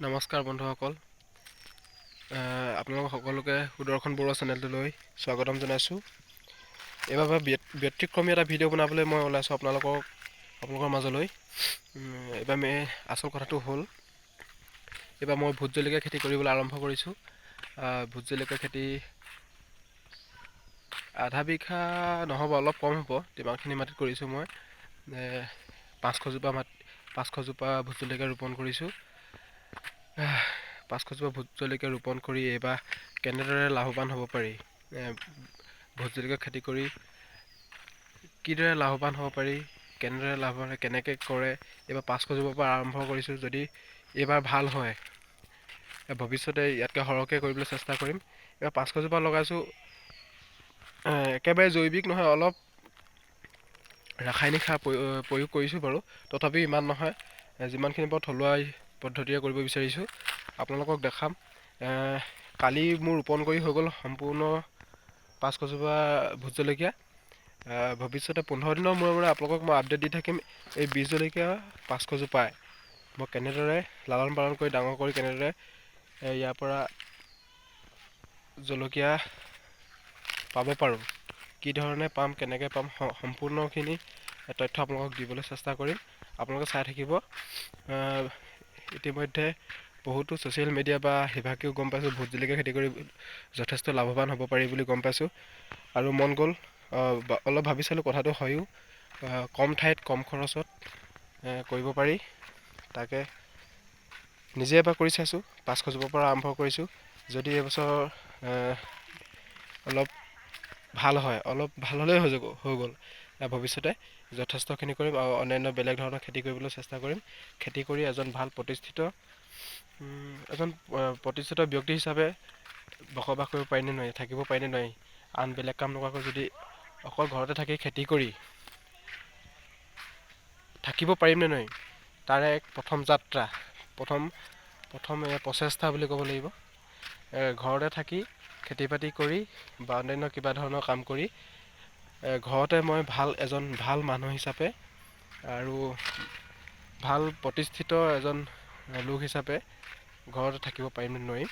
নমস্কাৰ বন্ধুসকল, আপোনালোক সকলোকে সুদৰ্শন বৰুৱা চেনেলটোলৈ স্বাগতম জনাইছোঁ। এইবাৰ ব্যতিক্ৰমী এটা ভিডিঅ' বনাবলৈ মই ওলাইছোঁ আপোনালোকৰ মাজলৈ। এইবাৰ আচল কথাটো হ'ল, এইবাৰ মই ভোট জলকীয়া খেতি কৰিবলৈ আৰম্ভ কৰিছোঁ। ভোট জলকীয়া খেতি আধা বিঘা নহ'ব, অলপ কম হ'ব। যিমানখিনি মাটিত কৰিছোঁ মই 500জোপা ভোট জলকীয়া ৰোপণ কৰিছোঁ। 500জোপা ভোট জলকীয়া ৰোপণ কৰি এইবাৰ কেনেদৰে লাভৱান হ'ব পাৰি, ভোট জলকীয়া খেতি কৰি কিদৰে লাভৱান হ'ব পাৰি, কেনেদৰে লাভৱান হয়, কেনেকৈ কৰে, এইবাৰ 500জোপাৰ পৰা আৰম্ভ কৰিছোঁ। যদি এইবাৰ ভাল হয়, ভৱিষ্যতে ইয়াতকৈ সৰহকৈ কৰিবলৈ চেষ্টা কৰিম। এইবাৰ 500জোপা লগাইছোঁ, একেবাৰে জৈৱিক নহয়, অলপ ৰাসায়নিক সাৰ প্ৰয়োগ কৰিছোঁ বাৰু। তথাপিও ইমান নহয়, যিমানখিনি পাৰোঁ থলুৱা পদ্ধতিৰে কৰিব বিচাৰিছোঁ। আপোনালোকক দেখাম। কালি মোৰ ৰোপণ কৰি হৈ গ'ল সম্পূৰ্ণ 500জোপা ভোট জলকীয়া। ভৱিষ্যতে 15 দিনৰ মূৰে মূৰে আপোনালোকক মই আপডেট দি থাকিম। এই বীজ জলকীয়া 500জোপাই মই কেনেদৰে লালন পালন কৰি ডাঙৰ কৰি কেনেদৰে ইয়াৰ পৰা জলকীয়া পাব পাৰোঁ, কি ধৰণে পাম, কেনেকৈ পাম, সম্পূৰ্ণখিনি তথ্য আপোনালোকক দিবলৈ চেষ্টা কৰিম। আপোনালোকে চাই থাকিব। ইতিমধ্যে বহুতো ছ'চিয়েল মিডিয়া বা সিভাগেও গম পাইছোঁ ভোট জলকীয়া খেতি কৰি যথেষ্ট লাভৱান হ'ব পাৰি বুলি গম পাইছোঁ, আৰু মন গ'ল। অলপ ভাবি চালোঁ, কথাটো হয়ো। কম ঠাইত কম খৰচত কৰিব পাৰি, তাকে নিজে এবাৰ কৰি চাইছোঁ। 500জোপাৰ পৰা আৰম্ভ কৰিছোঁ। যদি এইবছৰ অলপ ভাল হয়, অলপ ভাল হ'লেই হৈ গ'ল, ভৱিষ্যতে যথেষ্টখিনি কৰিম আৰু অন্যান্য বেলেগ ধৰণৰ খেতি কৰিবলৈ চেষ্টা কৰিম। খেতি কৰি এজন ভাল প্ৰতিষ্ঠিত ব্যক্তি হিচাপে বসবাস কৰিব পাৰিনে নোৱাৰি, থাকিব পাৰিনে নোৱাৰি, আন বেলেগ কাম নকৰাকৈ যদি অকল ঘৰতে থাকি খেতি কৰি থাকিব পাৰিমনে নোৱাৰিম, তাৰে এক প্ৰথম যাত্ৰা, প্ৰথম প্ৰচেষ্টা বুলি ক'ব লাগিব। ঘৰতে থাকি খেতি বাতি কৰি বা অন্যান্য কিবা ধৰণৰ কাম কৰি ঘৰতে মই এজন ভাল মানুহ হিচাপে আৰু ভাল প্ৰতিষ্ঠিত এজন লোক হিচাপে ঘৰতে থাকিব পাৰিমনে নোৱাৰিম,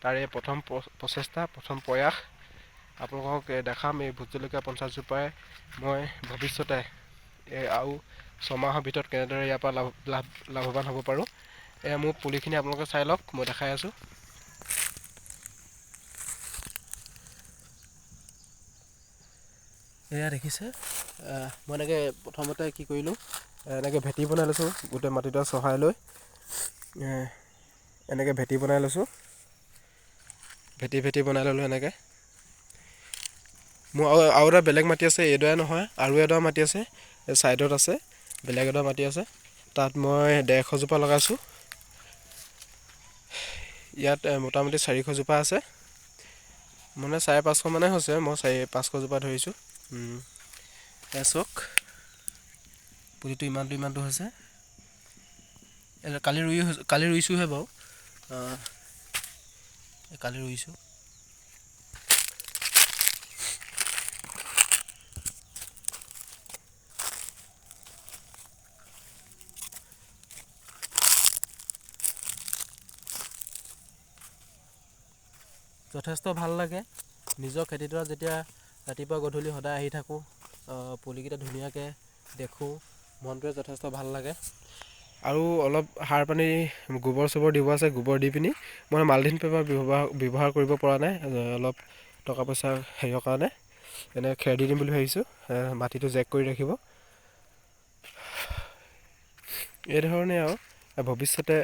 তাৰে প্ৰথম প্ৰচেষ্টা, প্ৰথম প্ৰয়াস আপোনালোকক দেখাম। এই ভোট জলকীয়া 50জোপাই মই ভৱিষ্যতে আৰু 6 মাহৰ ভিতৰত কেনেদৰে ইয়াৰ পৰা লাভৱান হ'ব পাৰোঁ। মোৰ পুলিখিনি আপোনালোকে চাই লওক, মই দেখাই আছোঁ। এয়া দেখিছে, মই এনেকৈ প্ৰথমতে কি কৰিলোঁ, এনেকৈ ভেটি বনাই লৈছোঁ। গোটেই মাটিডৰা চহাই লৈ এনেকৈ ভেটি বনাই লৈছোঁ। ভেটি বনাই ল'লোঁ এনেকৈ। মোৰ আৰু এটা বেলেগ মাটি আছে, এইডৰাই নহয়, আৰু এডৰা মাটি আছে, এই ছাইডত আছে বেলেগ এডৰা মাটি আছে। তাত মই 150জোপা লগাইছোঁ। ইয়াত মোটামুটি 400জোপা আছে, মানে 550 মানে হৈছে, মই 500জোপা ধৰিছোঁ। চাওক, পুলিটো ইমানটো হৈছে। কালি ৰুইছোঁহে বাৰু, কালি ৰুইছোঁ। যথেষ্ট ভাল লাগে নিজৰ খেতিডৰাত যেতিয়া ৰাতিপুৱা গধূলি সদায় আহি থাকোঁ, পুলিকেইটা ধুনীয়াকৈ দেখোঁ, মনটোৱে যথেষ্ট ভাল লাগে। আৰু অলপ সাৰ পানী গোবৰ চোবৰ দিব আছে, গোবৰ দি পিনি মই মালথিন পেপাৰ ব্যৱহাৰ কৰিব পৰা নাই, অলপ টকা পইচা হেৰিৰ কাৰণে এনেকৈ খেৰ দি দিম বুলি ভাবিছোঁ, মাটিটো জেক কৰি ৰাখিব। এইধৰণে আৰু ভৱিষ্যতে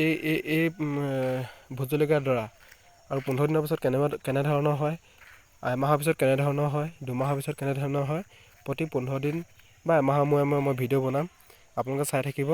এই ভোট জলকীয়াৰ দ্বাৰা আৰু 15 দিনৰ পিছত কেনেধৰণৰ হয়, এমাহৰ পিছত কেনেধৰণৰ হয়, 2 মাহৰ পিছত কেনেধৰণৰ হয়, প্ৰতি 15 দিন বা এমাহৰ মূৰে মূৰে মই ভিডিঅ' বনাম, আপোনালোকে চাই থাকিব।